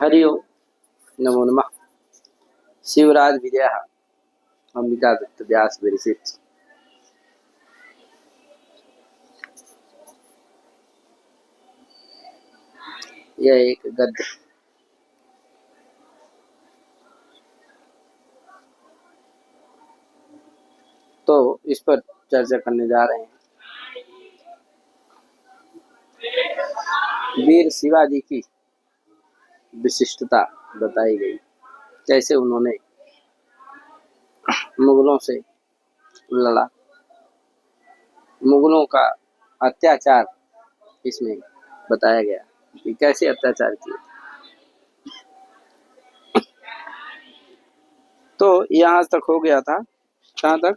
हरि ओम। नमो नमः। शिवराज विजय अंबिका दत्त व्यास विरचित। यह एक गद्य तो इस पर चर्चा करने जा रहे हैं। वीर शिवाजी की विशिष्टता बताई गई, कैसे उन्होंने मुगलों से लड़ा, मुगलों का अत्याचार इसमें बताया गया कि कैसे अत्याचार किए। तो यहाँ तक हो गया था, कहाँ तक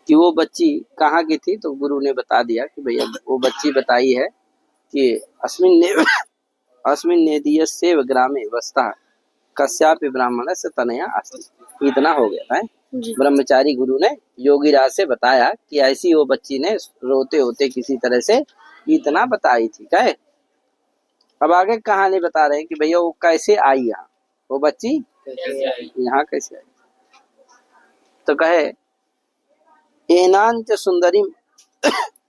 कि वो बच्ची कहाँ की थी, तो गुरु ने बता दिया कि भैया वो बच्ची बताई है कि अस्मिन् नेदीयस्यैव ग्रामे वसतः कस्यापि ब्राह्मणस्य तनया अस्ति। इतना हो गया था। ब्रह्मचारी गुरु ने योगीराज से बताया कि ऐसी वो बच्ची ने रोते होते किसी तरह से इतना बताई थी। क्या है? अब आगे कहानी बता रहे हैं कि भैया वो कैसे आई यहाँ, वो बच्ची यहाँ कैसे आई। तो कहे एनांच सुंदरीम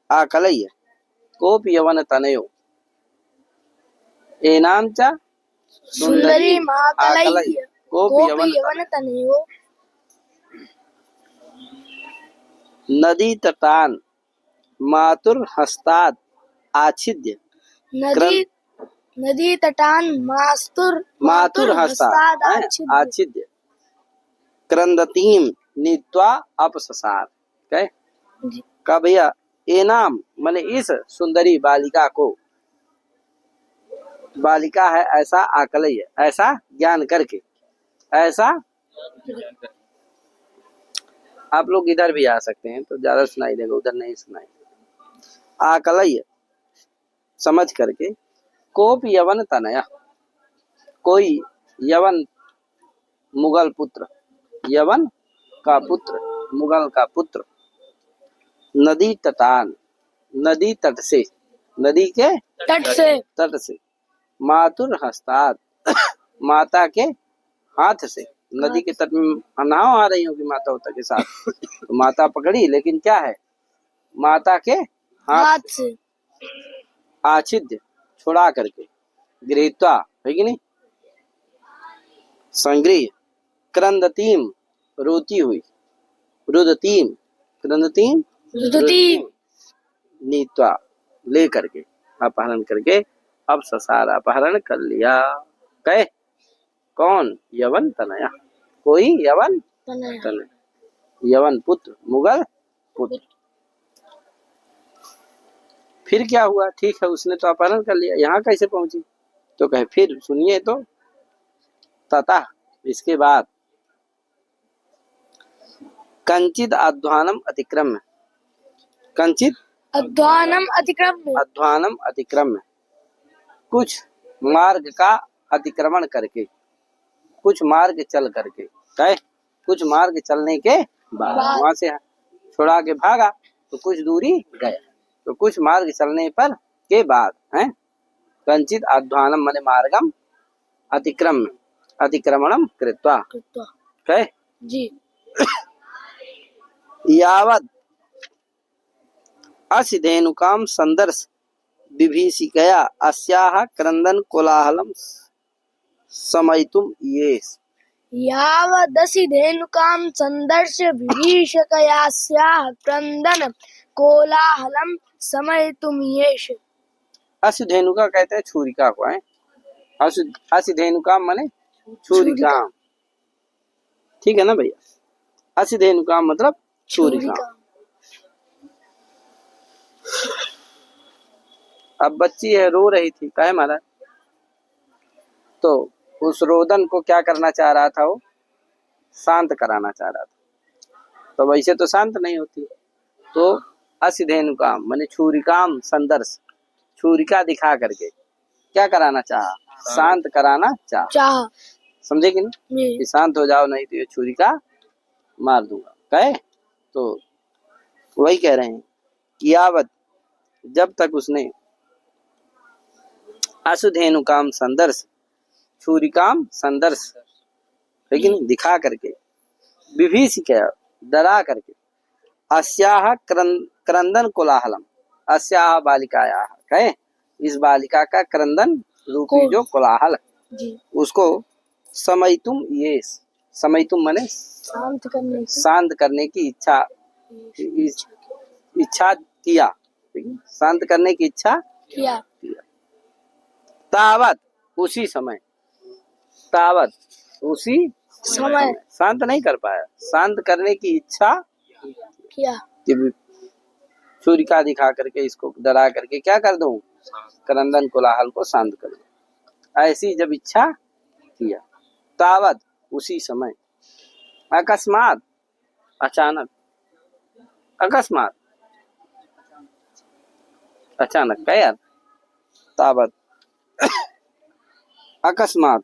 आकलय्य कोपि यवन तनयो। एनांच सुंदरीम आकलय्य कोपि यवन तनयो। नदी तटान मातुर हस्ताद आच्छिद्य। नदी तटान मातुर हस्ताद आच्छिद्य क्रंदतीम नीत्वा अपससार। का भैया एनाम माने इस सुंदरी बालिका को, बालिका है ऐसा आकलय, ऐसा ज्ञान करके, ऐसा आप लोग इधर भी आ सकते हैं तो ज्यादा सुनाई देगा, उधर नहीं सुनाई। आकलय समझ करके, कोप यवन तनया कोई यवन मुगल पुत्र, यवन का पुत्र, मुगल का पुत्र, नदी तटान नदी तट से, नदी के तट से मातुर हस्ताद माता के हाथ से, नदी के तट में नाव आ रही होगी माता होता के साथ, तो माता पकड़ी, लेकिन क्या है माता के हाथ से आच्छिद्य छुड़ा करके, गृहीत्वा है कि नहीं, संग्रह, क्रंदतीम रोती हुई, रुदतीम क्रंदतीम नीत्वा ले करके, अपहरण करके, अब ससार अपहरण कर लिया। कहे कौन? यवन तनया, कोई यवन तनया, यवन पुत्र, मुगल पुत्र। फिर क्या हुआ? ठीक है उसने तो अपहरण कर लिया, यहाँ कैसे पहुंची? तो कहे फिर सुनिए तो, तथा इसके बाद कंचित अध्वानम अतिक्रम्य, कंचित अध्वानम अतिक्रम्य कुछ मार्ग का अतिक्रमण करके, कुछ मार्ग चल करके, कहे कुछ मार्ग चलने के बाद, वहां से छुड़ा के भागा तो कुछ दूरी गया, तो कुछ मार्ग चलने पर के बाद है कंचित अध्वानम माने मार्गम, अतिक्रम्य अतिक्रमणम कृत्वा, कहे जी यावद असिधेनुकाम संदर्श विभीषिकया अस्याः क्रंदन कोलाहलम समयितुम येष। यावदसिधेनुकाम संदर्श विभीषिकयास्याः क्रंदन कोलाहलम समयितुम येष। असिधेनुका कहते हैं छुरिका को है, असिधेनुकाम माने छुरिका, ठीक है ना भैया। असिधेनुकाम मतलब छुरिका। अब बच्ची है रो रही थी, काहे महाराज? तो उस रोदन को क्या करना चाह रहा था? वो शांत कराना चाह रहा था। तो वैसे तो शांत नहीं होती, तो असिधेनुकाम माने छुरिकाम संदर्श, छुरिका दिखा करके क्या कराना चाहा? शांत कराना चाहा। समझे कि नहीं? कि शांत हो जाओ नहीं तो ये छुरिका मार दूंगा। कहे तो वही कह रहे हैं, यावत जब तक उसने असुधेनुकाम संदर्श, छुरिकाम संदर्श, लेकिन दिखा करके, विभीषिका डरा करके, अस्याह क्रंदन कोलाहलम, अस्याह बालिकायाः, कहे इस बालिका का क्रंदन रूपी जो कोलाहल जी उसको समयितुम ये, समयितुम माने शांत करने की इच्छा किया, शांत करने की इच्छा किया। तावत उसी समय, तावत उसी समय शांत नहीं कर पाया, शांत करने की इच्छा किया। कि छुरिका दिखा करके इसको डरा करके क्या कर दूं, क्रंदन कोलाहल को शांत कर दूं, ऐसी जब इच्छा किया। तावत उसी समय, अकस्मात अचानक, अकस्मात अचानक क्या यार, तावत अकस्मात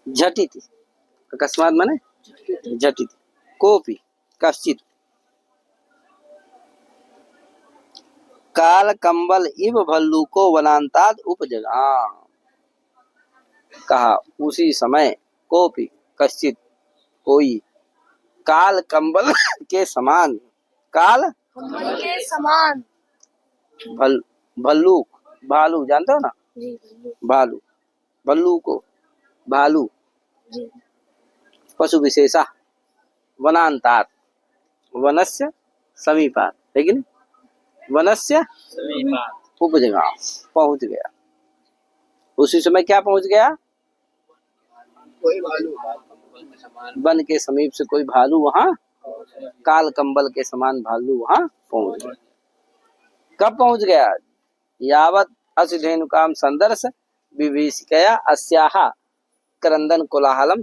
झटिति, अकस्मात माने झटिति, कोपी कश्चित काल कंबल इव भल्लूको वनांताद उपजगाम, कहा उसी समय कोपी कश्चित कोई काल कंबल के समान, काल कंबल के समान, भल्लूक भालू जानते हो ना, जी भालू, भल्लू को भालू, जी पशु विशेषा, वनांतात् वनस्य समीपात, लेकिन वनस्य उपजगाम पहुंच गया, उसी समय क्या पहुंच गया, कोई भालू वन के समीप से कोई भालू वहां, काल कंबल के समान भालू वहां पहुंच गया। कब पहुंच गया, यावत असुधेनुकाम संदर्श विभीषिकया अस्याह क्रंदन कोलाहलम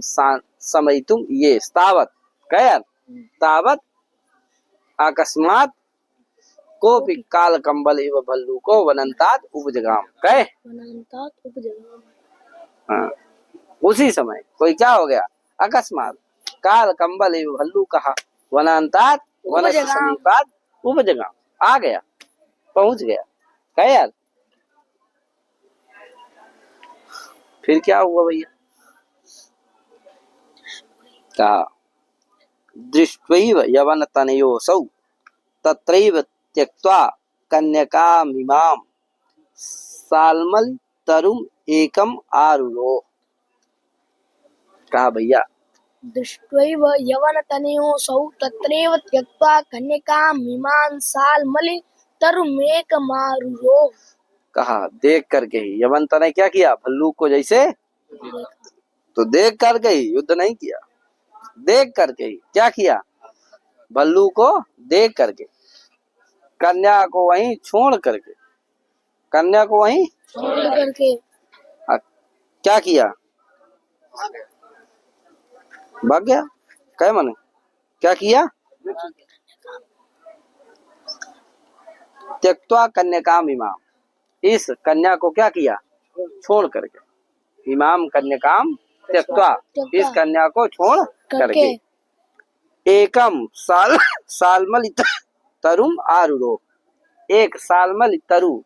समयितुम ये, तावत कह तावत अकस्मात कोपि काल कंबल इव भल्लू को वनंतात उपजगाम, कहे वनांतात् उपजगाम। हाँ, उसी समय कोई क्या हो गया, अकस्मात काल कंबल एवं भल्लू कहा, वनांतात वन के समीपात उपजगाम, आ गया, पहुंच गया, कहे यार। फिर क्या हुआ भैया, कहा दृष्ट्वैव यवन तनयोसौ तत्रैव त्यक्त्वा कन्यकामिमां साल्मल तरुम एकम आरुरोह, कहा भैया दृष्ट्वैव यवनतनयोऽसौ तत्रैव त्यक्त्वा कन्यकामिमां साल्मलितरुमेकमारुरोह, कहा देख करके ही, यवंत ने क्या किया, भल्लू को जैसे, तो देख करके ही, युद्ध नहीं किया, देख करके ही क्या किया, भल्लू को देख करके, कन्या को वहीं छोड़ करके, कन्या को वहीं छोड़ करके क्या किया, भाग गया, क्या माने क्या किया, त्यक्त्वा कन्यकाम इमाम, इस कन्या को क्या किया, छोड़ करके, इमाम कन्यकाम त्यक्त्वा, इस कन्या को छोड़ करके, एकम सालमल तरुम आरुरो, एक सालमल तरु,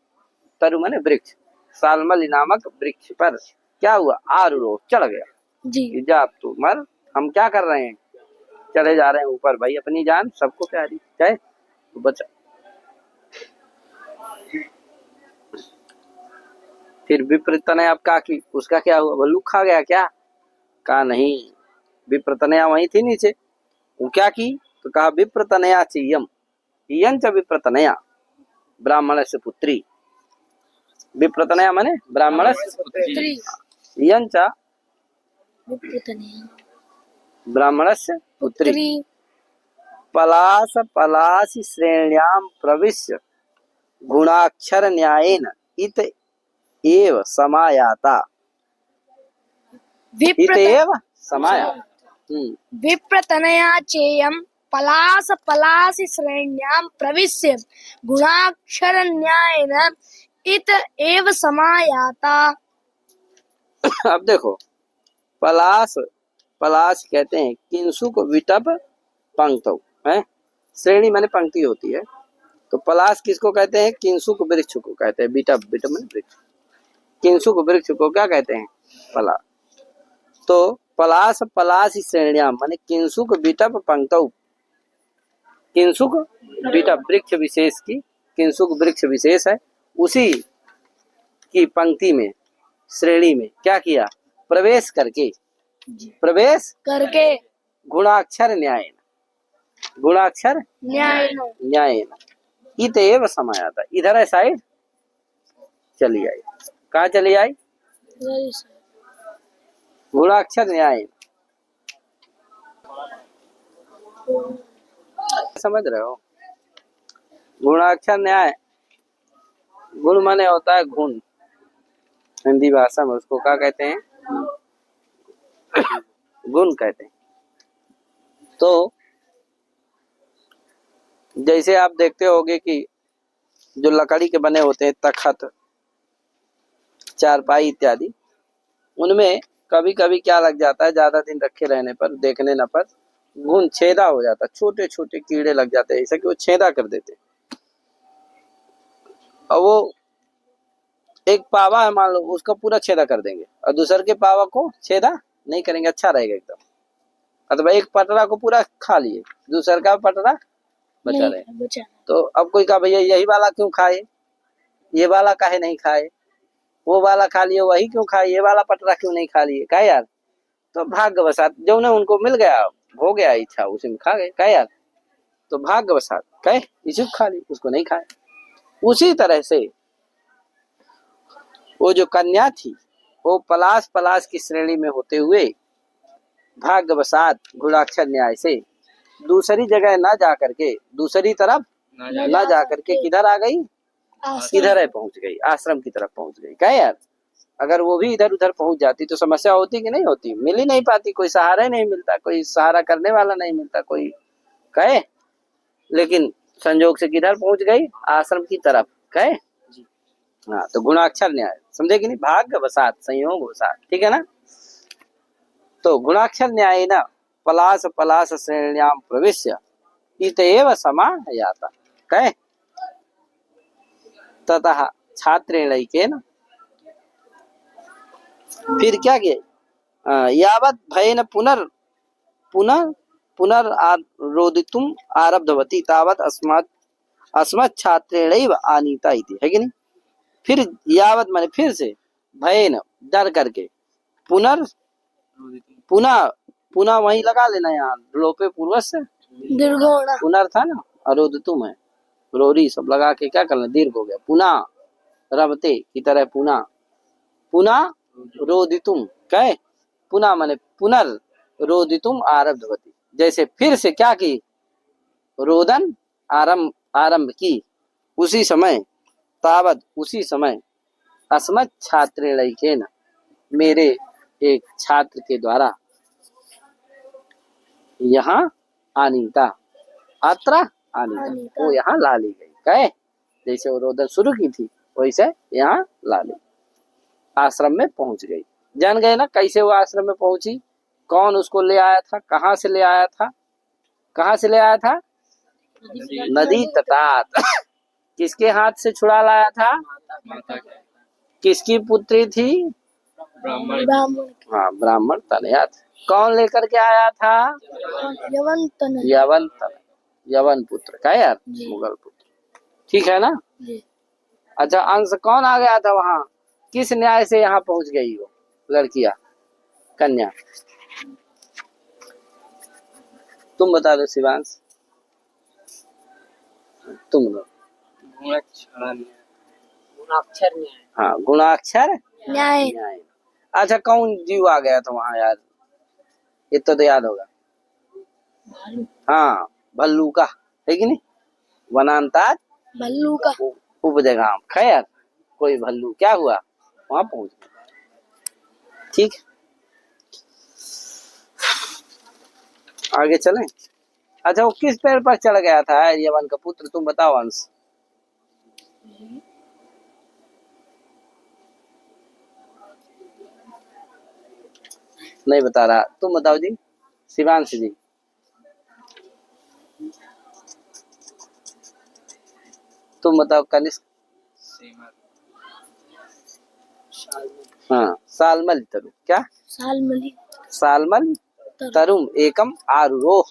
तरु माने वृक्ष, सालमल नामक वृक्ष पर क्या हुआ, आरुरो चढ़ गया, जी जा अब तू मर, हम क्या कर रहे हैं, चले जा रहे हैं ऊपर, भाई अपनी जान सबको प्यारी, चाहे तो बचा। फिर विप्रतनया आपका की, उसका क्या हुआ, भल्लू खा गया क्या, कहा नहीं, विप्रतनया वहीं थी नीचे, वो क्या की, तो कहा विप्रतनया चीयम, इयं च विप्रतनया ब्राह्मण से पुत्री, विप्रतनया माने ब्राह्मण से पुत्री, इयं च ब्राह्मण से पुत्री, पलास पलासी श्रेण्यां प्रविश्य गुणाक्षर न्यायेन इत एव समायाता, इत एव समायाता, विप्रतनया चेयं पलास पलासी श्रेण्यां प्रविश्य गुणाक्षरन्यायेन इत एव समायाता। अब देखो, पलास, पलास कहते हैं किंसु को विटप पंक्तौ है, श्रेणी माने पंक्ति होती है, तो तो पलाश किसको कहते हैं? किंसुक वृक्ष को कहते हैं। बीटा बीटा माने वृक्ष, किंसुक वृक्ष को क्या कहते हैं? पलाश। तो पलाश पलाश श्रेणियां माने किंसुक बीटप पंक्तौ, किंसुक बीटा वृक्ष विशेष की, किंसुक वृक्ष विशेष है, उसी की पंक्ति में, श्रेणी में क्या किया? प्रवेश करके, प्रवेश करके गुणाक्षर न्यायेन, गुणाक्षर न्यायेन न्यायेन इत एव समायाता। इधर है साइड, चली आई। कहाँ चली आई? गुणाक्षर न्यायेन। समझ रहे हो? गुणाक्षर न्याय, गुण माने होता है गुण, हिंदी भाषा में उसको क्या कहते हैं? गुण कहते हैं। तो जैसे आप देखते होगे कि जो लकड़ी के बने होते हैं तखत, चारपाई इत्यादि, उनमें कभी कभी क्या लग जाता है, ज्यादा दिन रखे रहने पर, देखने न पर घुन छेदा हो जाता है, छोटे छोटे कीड़े लग जाते हैं, ऐसा कि वो छेदा कर देते हैं। और वो एक पावा है मान लो, उसका पूरा छेदा कर देंगे और दूसरे के पावा को छेदा नहीं करेंगे, अच्छा रहेगा एकदम। अथवा एक पटरा को पूरा खा लिए, दूसरे का पटरा बचा रहे। बचा। तो अब कोई कहा भैया यही वाला क्यों खाए, ये वाला काहे नहीं खाए, वो वाला खा लिए वही क्यों खाए, ये वाला पटरा क्यों नहीं खा लिए, कहा यार। तो भाग्यवशात जो ने उनको मिल गया, हो गया इच्छा, उसी में खा गए, कहा यार। तो भाग्यवशात कहे इसी को खा ली, उसको नहीं खाए। उसी तरह से वो जो कन्या थी, वो पलाश पलाश की श्रेणी में होते हुए भाग्यवशात गुणाक्षर न्याय से दूसरी जगह ना जा करके, दूसरी तरफ ना जा करके किधर आ गई? किधर है पहुंच गई? आश्रम की तरफ पहुंच गई। कहे यार, अगर वो भी इधर उधर पहुंच जाती तो समस्या होती कि नहीं होती? मिल ही नहीं पाती, कोई सहारा ही नहीं मिलता, कोई सहारा करने वाला नहीं मिलता कोई, कहे। लेकिन संजोग से किधर पहुंच गई? आश्रम की तरफ, कहे। हाँ, तो गुणाक्षर न्याय समझे कि नहीं? भाग्यवशात, संयोग वशात, ठीक है ना? तो गुणाक्षर न्याय ना पलाश पलाश श्रेण्याम प्रविश्य इतएव समायाता, कहे। ततः छात्रेणैकेन, फिर क्या किया? यावत् भयेन पुनरोदितुम आरब्धवती तावत् अस्मत् छात्रेणैव आनीता इति, है कि नहीं? फिर यावत माने फिर से, भयेन डर करके, पुनः वहीं लगा लेना, यहाँ लोपे पूर्वज से दीर्घोण पुनर था ना, अरोदितुम है, रोरी सब लगा के क्या करना, दीर्घ हो गया। पुनः रवते की तरह, पुनः रोदितुम, कहे। पुनः माने पुनर्रोदितुम आरब्धवती, जैसे फिर से क्या की? रोदन आरंभ की, उसी समय, तावत उसी समय, अस्मत् छात्रेणैकेन मेरे एक छात्र के द्वारा, यहाँ आनीता, अत्र आनीता, वो यहाँ ला ली गई, कहे। जैसे वो रोदन शुरू की थी वैसे यहाँ ला ली, आश्रम में पहुंच गई। जान गए ना कैसे वो आश्रम में पहुंची, कौन उसको ले आया था, कहाँ से ले आया था? कहाँ से ले आया था? नदी तटात। किसके हाथ से छुड़ा लाया था? किसकी पुत्री थी? ब्राह्मण हाँ, ब्राह्मण तनया थी। कौन लेकर के आया था? यवन यवन पुत्र, क्या यार? मुगल पुत्र, ठीक है ना? अच्छा, अंश कौन आ गया था वहाँ? किस न्याय से यहाँ पहुंच गई वो लड़कियां, कन्या? तुम बता दो शिवांश, तुम लोग। गुणाक्षर न्याय। हाँ, गुणाक्षर न्याय। न्याय। अच्छा, कौन जीव आ गया था वहाँ यार? ये तो याद होगा। हाँ, भल्लू का, है कि नहीं? वनांतात भल्लू का उपजगाम, खैर कोई भल्लू क्या हुआ, वहां पहुंच गया। ठीक, आगे चलें। अच्छा, वो किस पेड़ पर चढ़ गया था यवन का पुत्र? तुम बताओ अंश। नहीं बता रहा, तुम बताओ जी, शिवांश जी। तुम बताओ कनिष्क। हाँ, सालमली तरुम। क्या? सालमली सालमली तरुम एकम आरुरोह।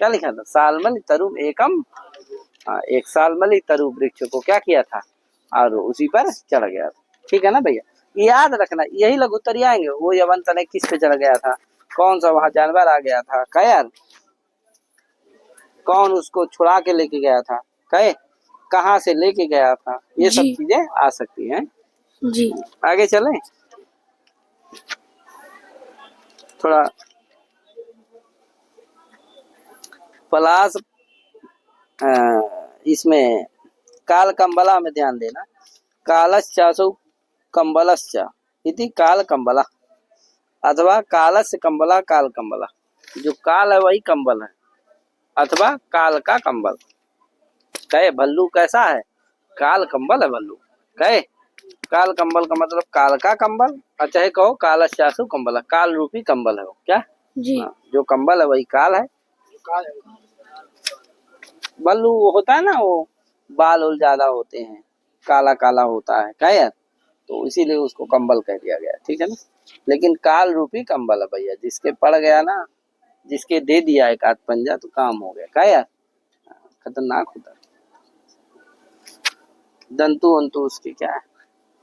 क्या लिखा था? सालमली तरुम एकम। हाँ, एक सालमली तरु वृक्ष को क्या किया था? आरोह, उसी पर चढ़ गया था। ठीक है ना भैया? याद रखना, यही लघुत्तरी आएंगे। वो यवन तनय किस पे चढ़ गया था? कौन सा वहां जानवर आ गया था? कयर? कौन उसको छुड़ा के लेके गया था? कहे? कहाँ से लेके गया था? ये सब जी। चीजें आ सकती हैं। जी। आगे चलें थोड़ा। पलाश इसमें काल कंबला में ध्यान देना। कालश्चासौ कंबलश्च इति काल कंबला, अथवा कालस्य कंबला काल कंबला। जो काल है वही कंबल है, अथवा काल का कंबल। कहे भल्लू कैसा है? काल कंबल है भल्लू। कहे काल कंबल का मतलब काल का कंबल। अच्छा है, कहो कालश्चासु कंबला, काल रूपी कंबल है वो। क्या? जी। हाँ, जो कंबल है वही काल है। भल्लू होता है ना, वो बाल उल ज्यादा होते हैं, काला काला होता है। क्या यार? तो इसीलिए उसको कंबल कह दिया गया। ठीक है ना? लेकिन काल रूपी कंबल है भैया, जिसके पड़ गया ना, जिसके दे दिया एक आध पंजा तो काम हो गया। क्या यार? खतरनाक होता है। दंतु अंतु उसके क्या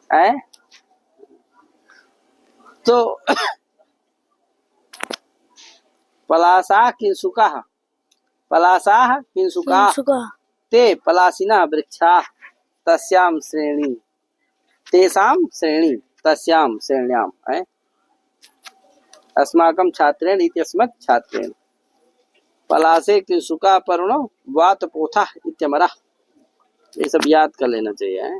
है? तो पलासा किंसुका, पलासा किंसुका सुका ते पलासिना वृक्षा तस्याम श्रेणी, तेसाम श्रेणी तस्याम श्रेण्याम है। अस्माकं छात्रेण इत्यस्मत् छात्रेण पलासे किंसुका पर्णो वात पोथा इत्यमरा। ये सब याद कर लेना चाहिए है?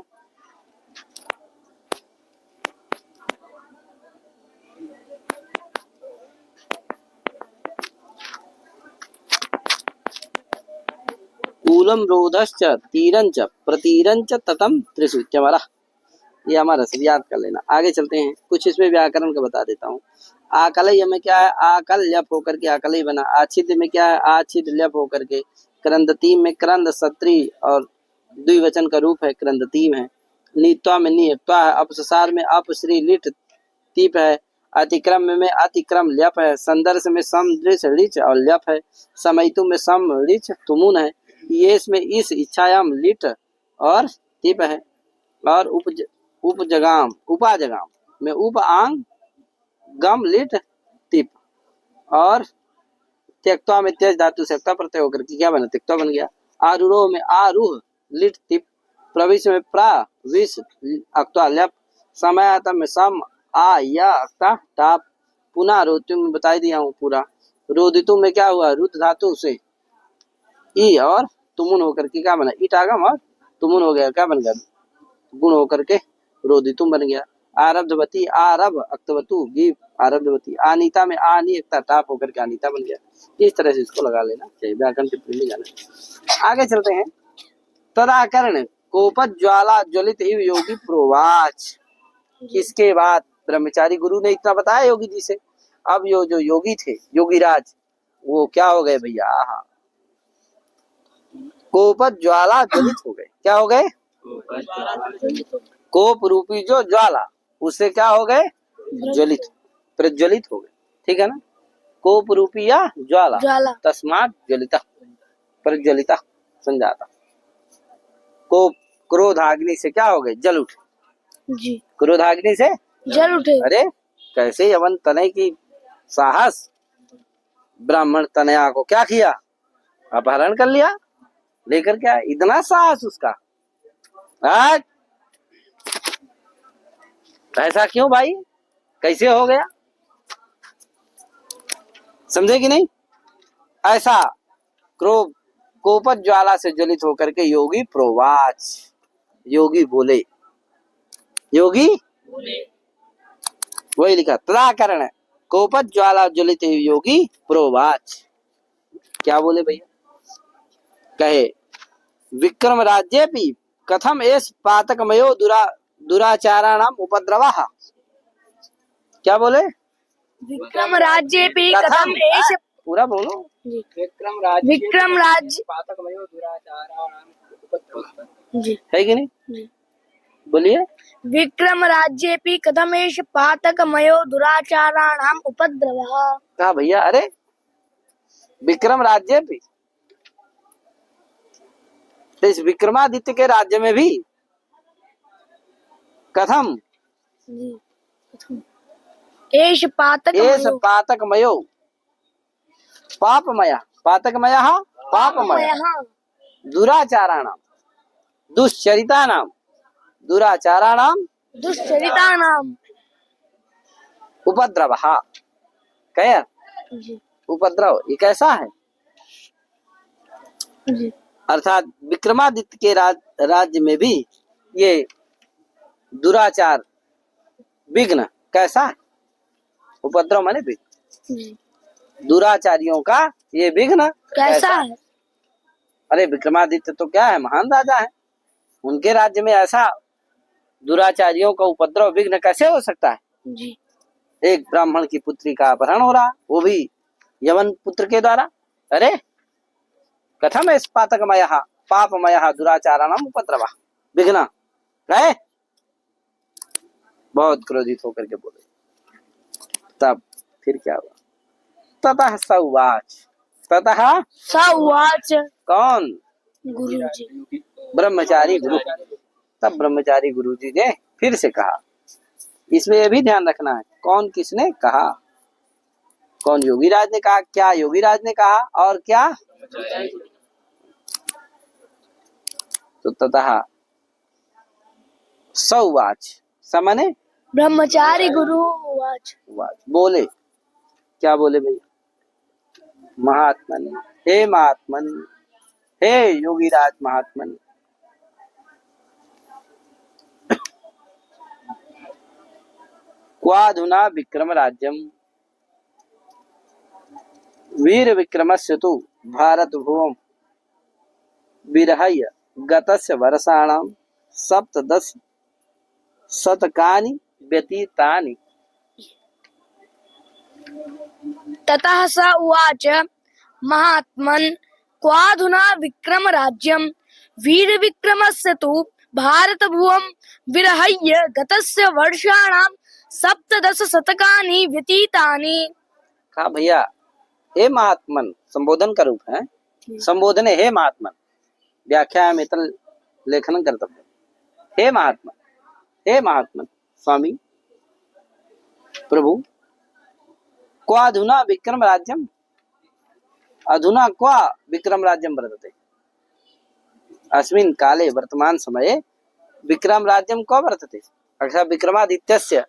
कूलम रोधश्च तीरंच प्रतीरंच ततम त्रिषु इत्यमरा। ये हमारा सब याद कर लेना। आगे चलते हैं, कुछ इसमें व्याकरण का बता देता हूँ। आकलय में क्या है? आकल ल्यप होकर के आकलय बना। आच्छिद में क्या है? आच्छिद ल्यप होकर के। क्रंदतीम में क्रंद सत्री और द्विवचन का रूप है, क्रंदतीम है। नीत्वा में नियत्वा है। अपसार में अपश्री लिट तीप है। अतिक्रम में अतिक्रम ल्यप है। संदर्श में सम दृश ऋच और ल्यप है। समयतु में सम ऋच तुमुन है। ये इसमें इस इच्छायाम लिट और तीप है। और उपजगाम उपाजगाम में उप आंग गम लिट तिप। और त्यक्ता में त्यज धातु से प्रत्यय होकर के क्या बना? त्यक्ता बन गया। आरूरोह में आरूह लिट तिप। प्रविश में प्रा विश अक्ता ल्यप। समयाता में सम आ या अक्ता टाप। पुनः रोदितु में बता दिया हूँ पूरा। रोदितु में क्या हुआ? रुद्र धातु से ई और तुमुन होकर के क्या बना? ईटागम और तुमुन हो गया। क्या बन गया? गुण होकर के रोदितुम बन गया। आरब्धवती आरभ अक्तवतु गीप आरब्धवती। अनीता में आनी एकता टाप होकर के अनीता बन गया। इस तरह से इसको लगा लेना चाहिए, व्याकरण टिप्पणी में जाना। आगे चलते हैं। तदाकरण कोपत ज्वाला ज्वलित इव योगी प्रोवाच। इसके बाद ब्रह्मचारी गुरु ने इतना बताया योगी जी से। अब जो योगी थे, योगीराज, वो क्या हो गए भैया? कोपत ज्वाला ज्वलित हो गए। क्या हो गए? कोप रूपी जो ज्वाला, उससे क्या हो गए? ज्वलित, प्रज्वलित हो गए। ठीक है ना? कोप रूपी या ज्वाला, तस्मात् ज्वलिता, प्रज्वलिता संजाता। कोप क्रोधाग्नि से क्या हो गए? जल उठे। जी। क्रोधाग्नि से जल उठे। अरे कैसे यवन तनय की साहस, ब्राह्मण तनया को क्या किया? अपहरण कर लिया, लेकर क्या? इतना साहस उसका। ऐसा क्यों भाई? कैसे हो गया? समझे कि नहीं? ऐसा कोपत ज्वाला से ज्वलित होकर के योगी प्रोवाच, योगी बोले, योगी वही लिखा। तदाकरण कोपत ज्वाला ज्वलित योगी प्रोवाच। क्या बोले भैया? कहे विक्रम राज्ये भी कथम एस पातकमयो दुराचाराणाम उपद्रवः। क्या बोले? विक्रम राज्य भी कथम एष पूरा बोलो। विक्रम राज्य विक्रम राज्य पातकमयो दुराचाराणाम उपद्रवः। जी है कि नहीं? जी। बोलिए। विक्रम राज्येपि कथमेष पातकमयो दुराचाराणाम उपद्रवः। कहा भैया, अरे विक्रम राज्य भी, तो इस विक्रमादित्य के राज्य में भी कथम जी एष एष पातकमयो पातकमयो पापमय पातकमय पापमय पापमयः दुराचाराणाम दुश्चरितानाम दुराचाराणाम दुश्चरितानाम। उपद्रव। क्या जी उपद्रव, ये कैसा है? जी अर्थात विक्रमादित्य के राज्य में भी ये दुराचार विघ्न कैसा है? उपद्रव माने विघ्न, जी दुराचारियों का ये विघ्न कैसा है? अरे विक्रमादित्य तो क्या है, महान राजा है, उनके राज्य में ऐसा दुराचारियों का उपद्रव विघ्न कैसे हो सकता है? जी एक ब्राह्मण की पुत्री का अपहरण हो रहा, वो भी यवन पुत्र के द्वारा। अरे कथम इस पातकमय पापमय दुराचाराणाम उपद्रव विघ्न कहे, बहुत क्रोधित होकर के बोले। तब फिर क्या हुआ? ततः स उवाच, ततः स उवाच। कौन? गुरुजी। ब्रह्मचारी गुरु। तब ब्रह्मचारी गुरु जी ने फिर से कहा। इसमें यह भी ध्यान रखना है, कौन किसने कहा, कौन योगीराज ने कहा, क्या योगीराज ने कहा और क्या। तो ततः स उवाच, समने ब्रह्मचारी गुरु उवाच। उवाच बोले, क्या बोले भैया? महात्मन, हे महात्मन, हे योगीराज महात्मन, क्वाधुना विक्रम राज्यम वीर विक्रमस्य तु भारत भुवम विरहय गतस्य वर्षाणां सप्तदश शतकानि व्यतीतानि। ततः स उवाच महात्मन् क्वाधुना विक्रम राज्यं वीर विक्रमस्य तु भारत भुवं विरहय्य गतस्य वर्षाणां सप्तदश शतकानि व्यतीतानि। कहा भैया, हे महात्मन, संबोधन का रूप है, संबोधन हे महात्मन, व्याख्या में इतर लेखन कर्तव्य। हे महात्मन, हे महात्मन स्वामी प्रभु, क्वाधुना विक्रम राज्यम, अधुना क्वा विक्रम राज्यम वर्तते, अस्मिन् काले वर्तमान समये विक्रम राज्यम क्व वर्तते, अर्थात विक्रमादित्यस्य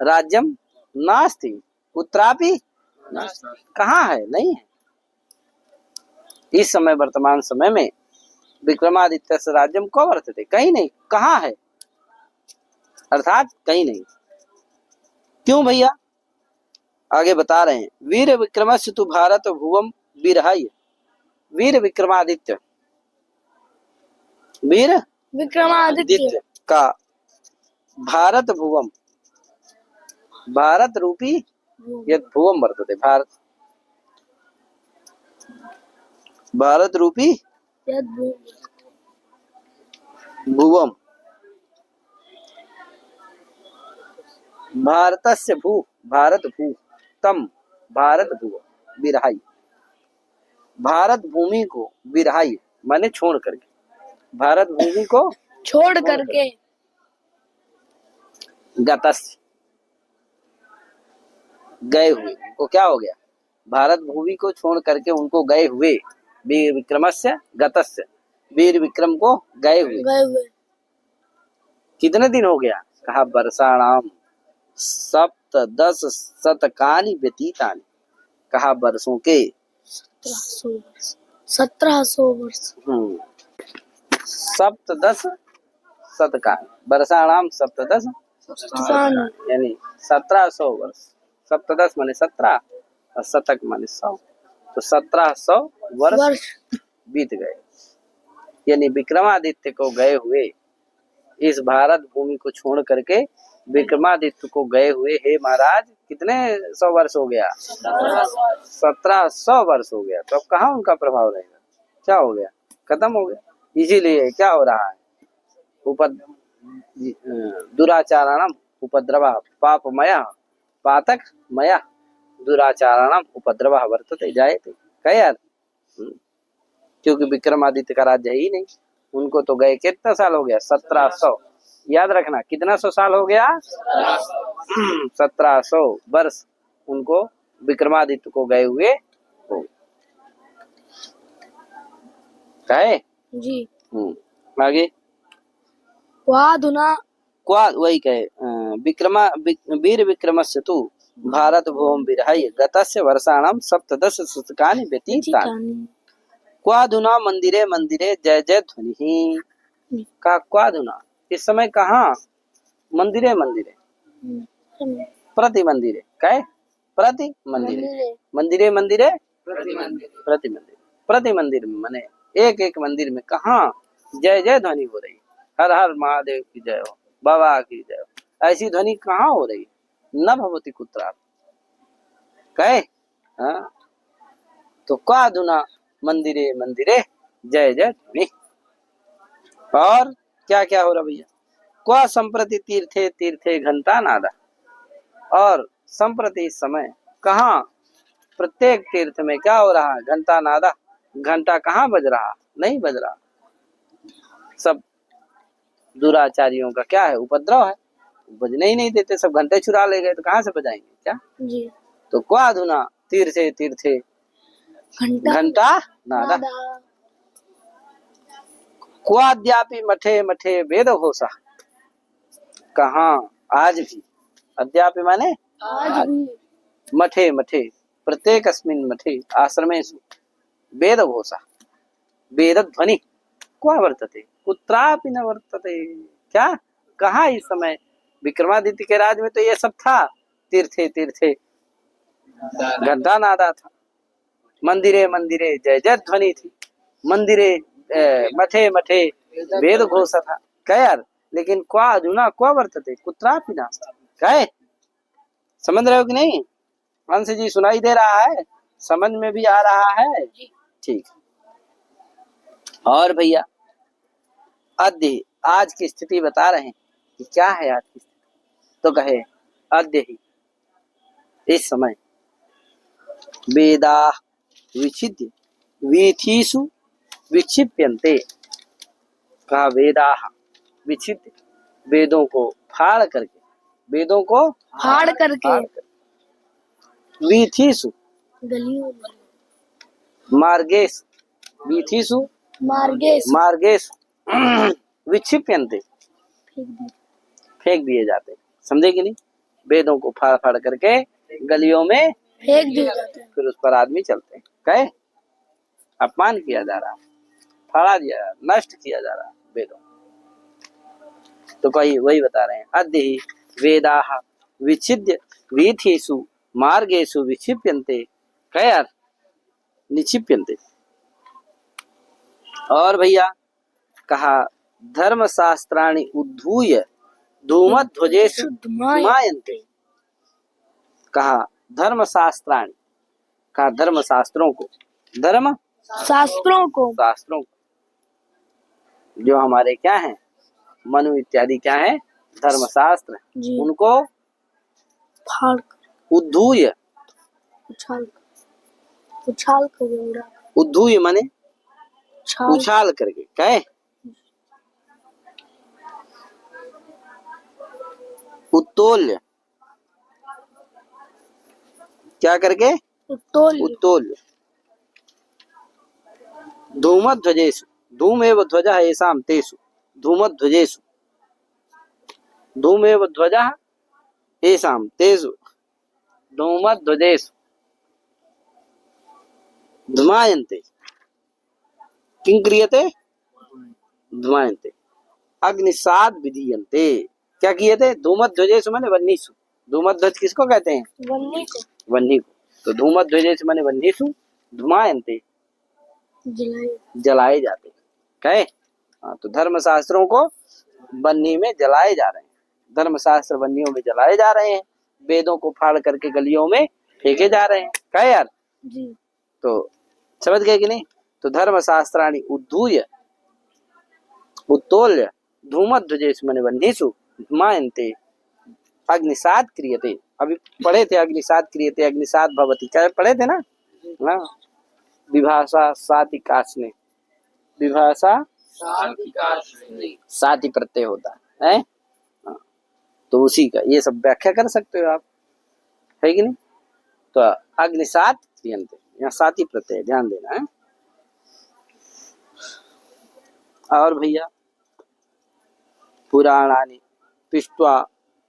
राज्यम नास्ति, कुत्रापि कहाँ है, नहीं है। इस समय वर्तमान समय में विक्रमादित्यस्य राज्यम क्व वर्तते, कहीं नहीं, कहाँ है, अर्थात कहीं नहीं। क्यों भैया? आगे बता रहे हैं, वीर विक्रमस्य तु भारत भुवम विरहय, वीर विक्रमादित्य, वीर विक्रमादित्य का भारत भुवम, भारत रूपी यद भुवम वर्तते, भारत भारत रूपी भुवम, भारतस्य भू भारत भू तम भारत भुव विरहाई, भारत भूमि को विरहाई माने छोड़ करके, भारत भूमि को छोड़ करके, गतस्य गए हुए, उनको क्या हो गया? भारत भूमि को छोड़ करके उनको गए हुए, वीर विक्रमस्य गतस्य, वीर विक्रम को गए हुए कितने दिन हो गया? कहा वर्षाणाम सप्तदश शतकानि व्यतीतानि, कहा वर्षों के 1700 वर्ष। सप्तदश शतकानि, वर्षाणाम सप्तदश यानी 1700 वर्ष, सप्तदश माने 17 और शतक माने 100, तो 1700 वर्ष बीत गए। यानी विक्रमादित्य को गए हुए, इस भारत भूमि को छोड़ करके विक्रमादित्य को गए हुए, हे महाराज कितने 100 वर्ष हो गया? 1700 वर्ष हो गया। तो अब कहाँ उनका प्रभाव रहेगा? क्या हो गया? खत्म हो गया। इसीलिए क्या हो रहा है? उपद दुराचाराणाम उपद्रवः पापमयः पातकमयः दुराचाराणाम उपद्रवः वर्तते जायते। क्या यार? क्योंकि विक्रमादित्य का राज्य है ही नहीं, उनको तो गए कितना साल हो गया? 1700। याद रखना कितना 100 साल हो गया? 1700 वर्ष उनको विक्रमादित्य को गए हुए हो गए। जी। आगे क्वाधुना क्वा वही कहे वीर विक्रमस्य तु भारत भुवं विरहय गतस्य वर्षाणां सप्तदश शतकानि व्यतीतानि क्वाधुना मंदिरे मंदिरे जय जय ध्वनि का क्वाधुना इस समय कहाँ? मंदिरे मंदिरे प्रति मंदिरे कहे प्रति मंदिरे मंदिरे मंदिरे प्रति मंदिर प्रति मंदिर में माने एक एक मंदिर में कहाँ जय जय ध्वनि हो रही। हर हर महादेव की जय हो, बाबा की जय हो, ऐसी ध्वनि कहाँ हो रही? न भवति कुत्रापि कहे। हाँ तो क्वाधुना मंदिरे मंदिरे जय जय ध्वनि। और क्या क्या हो रहा भैया? क्वा संप्रति तीर्थे तीर्थे घंटा नादा। और संप्रति इस समय कहाँ प्रत्येक तीर्थ में क्या हो रहा है? घंटा नादा। घंटा कहाँ बज रहा? नहीं बज रहा। सब दुराचारियों का क्या है? उपद्रव है, बजने ही नहीं देते, सब घंटे चुरा ले गए तो कहाँ से बजाएंगे क्या? जी। तो क्वाधुना तीर्थे तीर्थे घंटा नादा क्वाद्यापि मठे मठे वेद घोषा। कहाँ? आज भी। अद्यापि माने आज भी। मठे मठे प्रत्येक अस्मिन् मठे आश्रमेषु वेद घोषा वेद ध्वनि क्वा वर्तते कुत्रापि न वर्तते। क्या? कहाँ इस समय? विक्रमादित्य के राज में तो ये सब था। तीर्थे तीर्थे घंटा नादा था, मंदिरे मंदिरे जय जय ध्वनि थी, मंदिरे मठे मठे वेद घोषा था। क्या यार? लेकिन क्वा अधुना क्वा वर्तते कुत्रापि नास्ति। क्या समझ रहे हो कि नहीं? हंस जी सुनाई दे रहा है? समझ में भी आ रहा है? ठीक। और भैया अद्य आज की स्थिति बता रहे हैं कि क्या है आज की स्थिति। तो कहे अद्य ही इस समय वेदा विचिद्य वीथीषु विक्षिप्यन्ते। कहा वेदा विचिद्य वेदों को फाड़ करके, वेदों को फाड़ करके वीथीषु गलियों में मार्गेश वीथीषु मार्गेश मार्गेश विक्षिप्यन्ते फेंक दिए जाते। समझे कि नहीं? वेदों को फाड़ फाड़ करके गलियों में फेंक दिए जाते हैं। फिर उस पर आदमी चलते हैं। कहे अपमान किया जा रहा, फाड़ा दिया, नष्ट किया जा रहा वेदों। तो कही वही बता रहे हैं अद्य ही वेदाः विच्छिद्य वीथीषु मार्गेषु विक्षिप्यन्ते। क्या यार? निक्षिप्यन्ते। और भैया कहा धर्मशास्त्राणि उद्धूय धूमध्वजेषु धूमायन्ते। कहा धर्मशास्त्राणि, कहा धर्मशास्त्रों को, धर्म शास्त्रों को जो हमारे क्या है मनु इत्यादि क्या है धर्मशास्त्र, उनको फाड़ उद्धूय उछाल कर उद्धूय माने उछाल करके। कहे उत्तोल्य, क्या करके? उत्तोल्य धूमध्वजेषु धूमेव ध्वजः येषां तेषु धूमध्वजेषु धूमेव ध्वजः येषां तेषु धूमध्वजेषु धूमायन्ते। किं क्रियते? धूमायन्ते अग्निसाद् विधीयन्ते। क्या किए थे? धूमध्वजेषु माने वह्निषु। धूमध्वज किसको कहते हैं? वह्नि को। तो धूमध्वजेषु माने वह्निषु धूमायन्ते जलाए जाते। कहे हाँ, तो धर्मशास्त्रों को वह्नि में जलाए जा रहे हैं, धर्मशास्त्र वह्नियों में जलाए जा रहे हैं, वेदों को फाड़ करके गलियों में फेंके जा रहे हैं। कहे यार जी। तो समझ गए कि नहीं? तो धर्मशास्त्राणि उद्धूय उत्तोल्य धूमध्वजेषु मने वह्निषु धूमायन्ते अग्निसात् क्रियते। अभी पढ़े थे अग्निसात् क्रियते अग्निसात् भवति, क्या पढ़े थे ना? हाँ, विभाषा साति काशने, विभाषा साति प्रत्यय होता है। हाँ, तो उसी का ये सब व्याख्या कर सकते हो आप, है कि नहीं? तो अग्निसात् क्रियन्ते, यहाँ साति प्रत्यय ध्यान देना है। और भैया पुराणानि पृष्ट्वा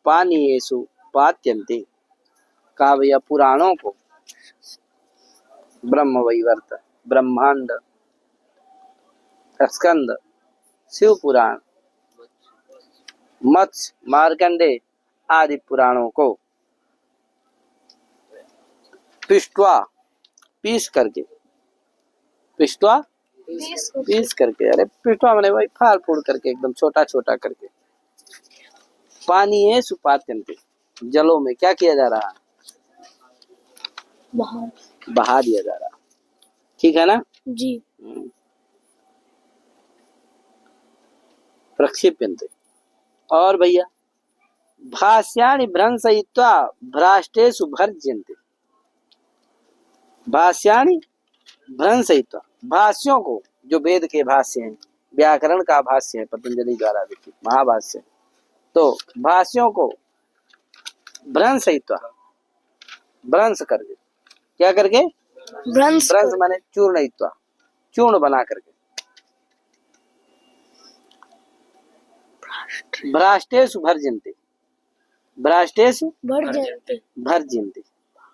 पानीयेषु पात्यन्ते, कहा भैया पुराणों को, ब्रह्म वैवर्त, ब्रह्मांड, स्कंद, शिव पुराण, मत्स्य, मार्कंडे आदि पुराणों को पृष्ट्वा पीस करके, पृष्ट्वा पीस करके, अरे पृष्ठवा मैंने भाई फाड़ फूड़ करके एकदम छोटा छोटा करके, पानी सुपात्यंते, जलों में क्या किया जा रहा है? बहा दिया जा रहा। ठीक है ना जी। प्रक्षिप्यन्ते। और भैया भाष्याणि भ्रंसयित्वा भ्राष्टेषु भर्ज्यन्ते, भाष्याणि भ्रंसयित्वा, भाष्यों को, जो वेद के भाष्य हैं, व्याकरण का भाष्य है पतंजलि द्वारा लिखित महाभाष्य, तो भाष्यों को भ्रंसयित्वा, भ्रंश करके, क्या करके? भ्रंश माने चूर्णयित्वा, चूर्ण बना करके, भ्राष्टेषु भर्जन्ते, भ्राष्टेषु भर्जन्ते,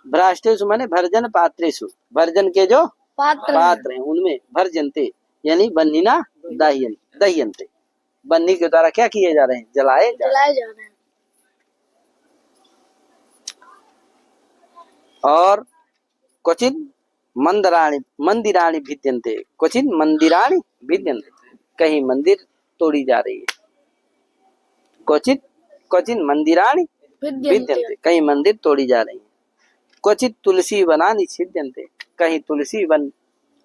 भ्राष्टेषु माने भर्जन पात्रेषु, भर्जन के जो पात्र हैं उनमें, भर्जन्ते यानी बन्निना दह्यन्ते, बन्नी के द्वारा क्या किए जा रहे हैं? जलाए जा रहे हैं। और क्वचित मंदिराणि भिद्यन्ते, क्वचित मंदिराणि भिद्यन्ते, कहीं मंदिर तोड़ी जा रही है, क्वचित मंदिराणि भिद्यन्ते, कहीं मंदिर तोड़ी जा रही है, क्वचित तुलसी वनानि छिद्यन्ते, कहीं तुलसी वन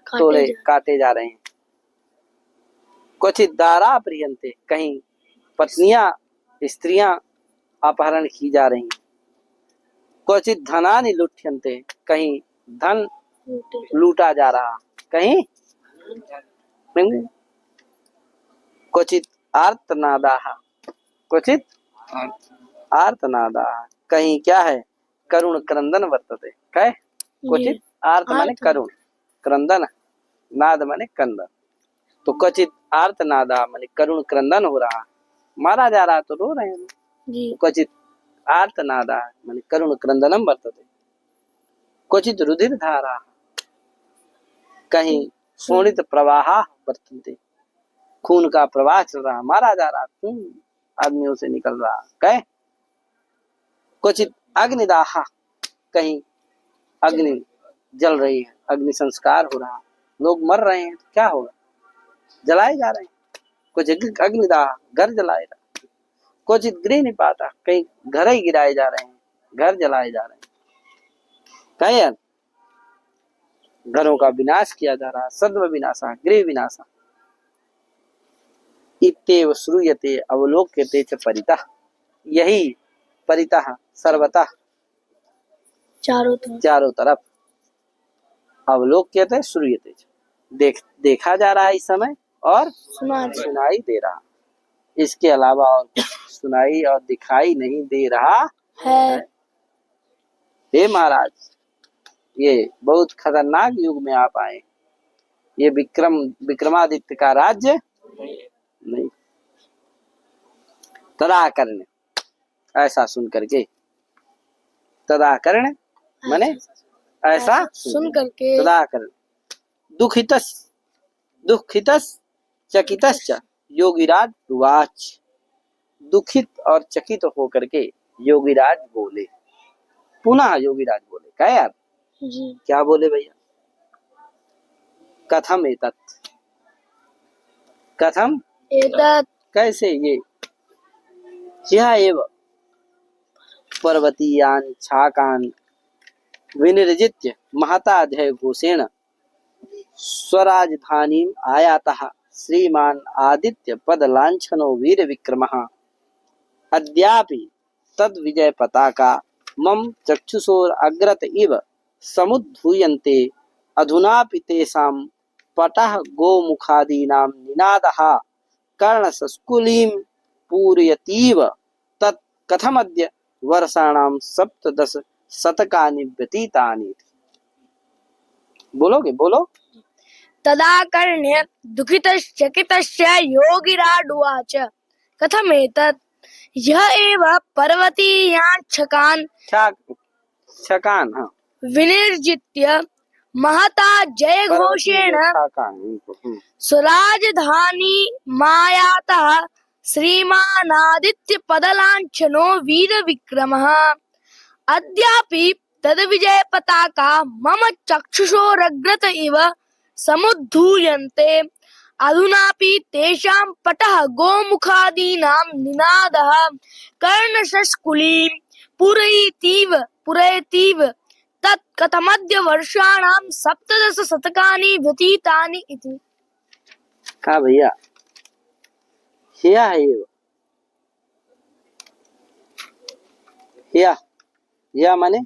काटे जा रहे हैं, क्वचित दारा प्रियन्ते, कहीं पत्नियां स्त्रियां अपहरण की जा रही हैं, क्वचित धनानि लुठ्यन्ते, कहीं धन लूटा जा रहा, कहीं क्वचित आर्तनादाः, क्वचित आर्तनादाः, कहीं क्या है? करुण क्रंदन वर्तते, क्या? क्वचित आर्त माने करुण, क्रंदन, नाद माने कंदन, तो क्वचित आर्तनादा माने करुण क्रंदन हो रहा, मारा जा रहा तो रो रहे हैं जी। क्वचित आर्तनादा माने करुण क्रंदनम वर्तते, क्वचित रुधिर धारा, कहीं शोणित प्रवाह वर्तन्ते, खून का प्रवाह चल रहा, मारा जा रहा, खून आदमियों से निकल रहा, कहे? क्वचित अग्निदाह, कहीं अग्नि जल रही है, अग्नि संस्कार हो रहा, लोग मर रहे हैं तो क्या होगा? जलाए जा रहे हैं, कुछ अग्निदाह, घर जलाए रहा, क्वचित गृह निपाता, कहीं घर ही गिराए जा रहे हैं, घर जलाए जा रहे हैं, कहीं यार घरों का विनाश किया जा रहा, सद्व विनाशा, गृह विनाशा, इत्येव श्रूयते अवलोक्यते च परितः, यही परितः सर्वतः चारों तरफ, अवलोक्यते श्रूयते, देखा जा रहा है इस समय और सुनाई दे रहा, इसके अलावा और सुनाई और दिखाई नहीं दे रहा है। हे महाराज, ये बहुत खतरनाक युग में आप आए, ये विक्रमादित्य का राज्य नहीं। तदाकर्ण, ऐसा सुन करके, तदाकर्ण माने ऐसा सुन करके, तदाकर्ण दुखितस चकितश्च योगीराज उवाच, दुखित और चकित होकर के योगीराज बोले, पुनः योगीराज बोले, क्या यार जी? क्या बोले भैया? कथम एतत्, कथम एतत्, कैसे ये? यह एव पर्वतीयान छाकान विनिर्जित्य महता अध्यय घोषेण स्वराजधानीम आयातः श्रीमान आदित्य पद लांछनो वीर विक्रमः अद्यापि तद विजय पताका मम चक्षुषोर अग्रत इव समुद्धूयन्ते अधुनापि तेषां पटः गोमुखादीनां निनादः कर्णसंस्कुलिं पूरयतीव तत् कथमद्य वर्षाणां 17 शतकानि व्यतीतानि। बोलोगे? बोलो। तदा कर्ण्य दुःखितश्चकितश्च योगिराडुवाच कथमेतत् यः एव पर्वतीयाञ्छकान् छकान, हाँ, विनिर्जित्य महता जयघोषेण स्वराजधानी मायातः श्रीमानादित्य पदलांछनो वीरविक्रमः अद्यापि तद्विजय पताका मम चक्षुषोरग्रत इव समुद्धूयन्ते अधुनापि तेषां पटः गोमुखादीनां निनादः कर्णशस्कुलीं पूरयतीव तत् कथमद्य वर्षाणां 17 शतकानि व्यतीतानि इति। कहा भैया, या माने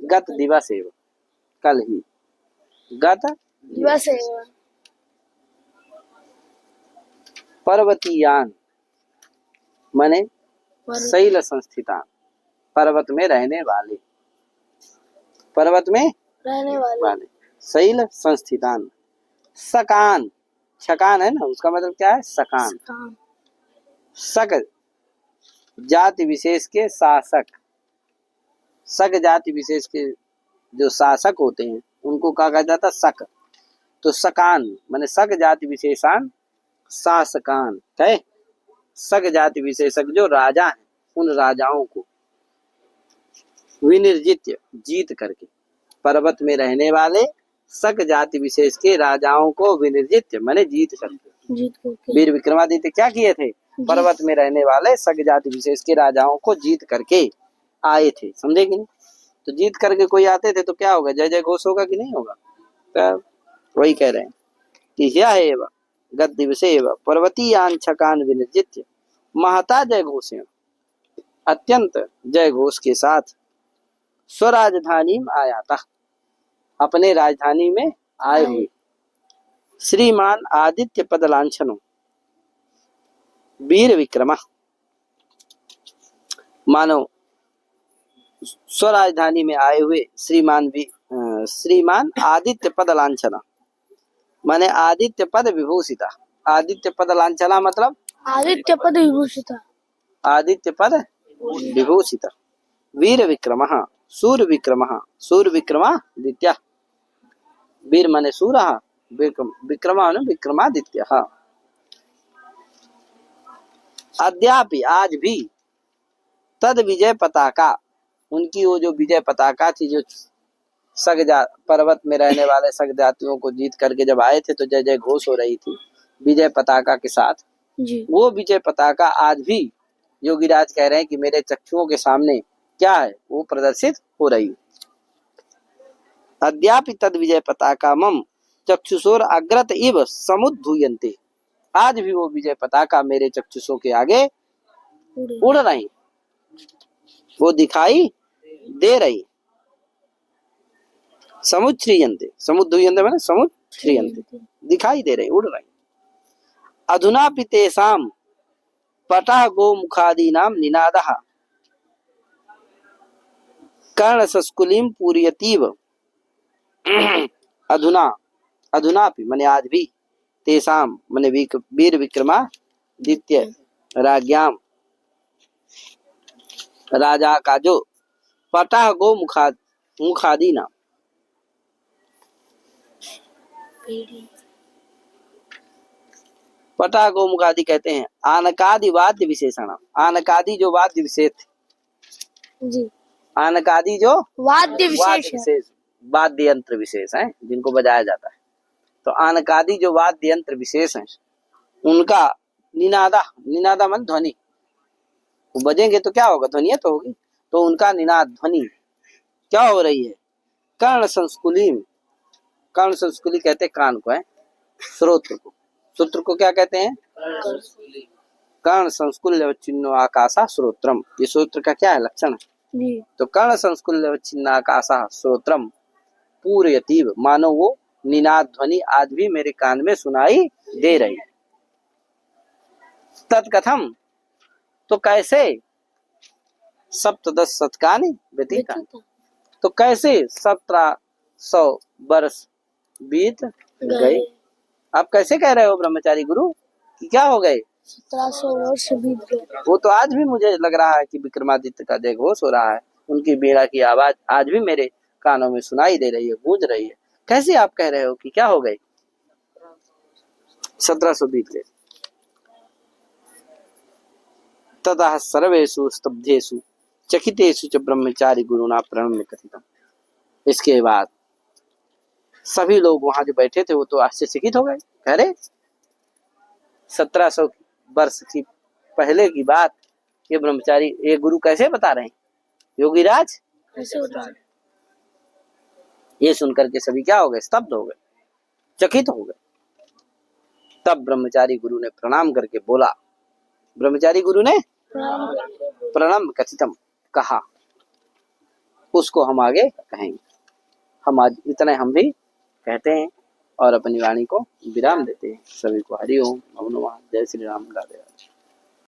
गत दिवस एव, कल ही, गत दिवस एव। पर्वतीयान माने शैल संस्थितान, पर्वत में रहने वाले, पर्वत में रहने वाले शैल संस्थितान। सकान, छकान है ना, उसका मतलब क्या है? सकान। सक जाति विशेष के शासक, सक जाति विशेष के जो शासक होते हैं उनको कहा जाता है सक। तो सकान माने सक जाति विशेषान शासकान है। सक जाति विशेषक जो राजा हैं उन राजाओं को विनिर्जित्य जीत करके, पर्वत में रहने वाले सक जाति विशेष के राजाओं को विनिर्जित्य माने जीत करके वीर विक्रमादित्य क्या किए थे? पर्वत में रहने वाले सक जाति विशेष के राजाओं को जीत करके आए थे। समझे कि नहीं? तो जीत करके कोई आते थे तो क्या होगा? जय जय घोष होगा कि नहीं होगा? तो वही कह रहे हैं कि यह एव गत दिवसे एव पर्वतीयान छकान विनिर्जित्य महता जय घोषेण, अत्यंत जय घोष के साथ स्वराजधानी में आया था, अपने राजधानी में आए हुए श्रीमान आदित्य पद लांछनो वीर विक्रमा, मानो स्वराजधानी में आए हुए श्रीमान आदित्य पद लांछना माने आदित्य पद विभूषिता। आदित्य पद लांछना मतलब आदित्य पद विभूषिता, आदित्य पद विभूषिता वीर विक्रमः सूर विक्रमः, सूर विक्रमादित्य, वीर माने सूरः, विक्रमा माने विक्रमादित्यः। अद्यापि आज भी तद विजय पताका, उनकी वो जो विजय पताका थी, जो पर्वत में रहने वाले सग जातियों को जीत करके जब आए थे तो जय जय घोष हो रही थी विजय पताका के साथ जी। वो विजय पताका आज भी योगीराज कह रहे हैं कि मेरे चक्षुओं के सामने क्या है? वो प्रदर्शित हो रही है। अद्यापि तद विजय पताका मम चक्षुषोर अग्रत इव समुद्धूयन्ते, आज भी वो विजय पताका मेरे चक्षुषों के आगे उड़ रही, वो दिखाई दे रही। समुच्छ्रियन्ते, समुद्धूयन्ते माने समुच्छ्रियन्ते, दिखाई दे रही, उड़ रही। अधुनापि तेषां पटः गोमुखादीनां निनादः कर्णसंस्कुलिं पूरयतीव। अधुनापि माने आज भी, तेषां माने वीर विक्रमादित्य राज्ञाम, राजा का जो पटः गोमुखादीनां, पटा गोमुखादि कहते हैं आनकादि वाद्य विशेषण। आनकादि जो वाद्य विशेष जी, आनकादि जो वाद्य विशेष वाद्य यंत्र विशेष हैं जिनको बजाया जाता है। तो आनकादि जो वाद्य यंत्र विशेष हैं उनका निनादा मन ध्वनि, वो बजेंगे तो क्या होगा? ध्वनिया तो होगी। तो उनका निनाद ध्वनि क्या हो रही है? कर्ण संस्कुली, कर्ण संस्कुली कहते कान को है, श्रोत्र को, सूत्र को क्या कहते हैं? कर्ण संस्कुल्यवच्छिन्नो आकाशः श्रोत्रम। ये सूत्र का क्या है? लक्षण है। जी। तो कर्ण संस्कुल्यवच्छिन्न आकाशः श्रोत्रम पूरयतीव, मानो वो निनाद ध्वनि आज भी मेरे कान में सुनाई दे रही है। तत्कथम, तो कैसे? सप्तदश शतकानि व्यतीता, तो कैसे 1700 वर्ष बीत गए। आप कैसे कह रहे हो ब्रह्मचारी गुरु कि क्या हो गए? 1700 वर्ष बीत गए। वो तो आज भी मुझे लग रहा है कि विक्रमादित्य का जयघोष हो रहा है, उनकी बीड़ा की आवाज आज भी मेरे कानों में सुनाई दे रही है, गूंज रही है। कैसे आप कह रहे हो कि क्या हो गए? 1700 बीत गए। ततः सर्वेषु स्तब्धेषु चकितेषु च ब्रह्मचारी गुरुना प्रणम्य कथितम्। इसके बाद सभी लोग वहां जो बैठे थे वो तो आश्चर्यचकित हो गए। अरे 1700 वर्ष की पहले की बात ये ब्रह्मचारी, ये गुरु कैसे बता रहे हैं? योगीराज कैसे होता है? ये सुनकर के सभी क्या हो गए? स्तब्ध हो गए, चकित हो गए। तब ब्रह्मचारी गुरु ने प्रणाम करके बोला, ब्रह्मचारी गुरु ने प्रणाम कथितम कहा, उसको हम आगे कहेंगे। हम आज इतने हम भी कहते हैं और अपनी वाणी को विराम देते हैं। सभी को हरि ओम, नमो नमः, जय श्री राम, राधे राधे।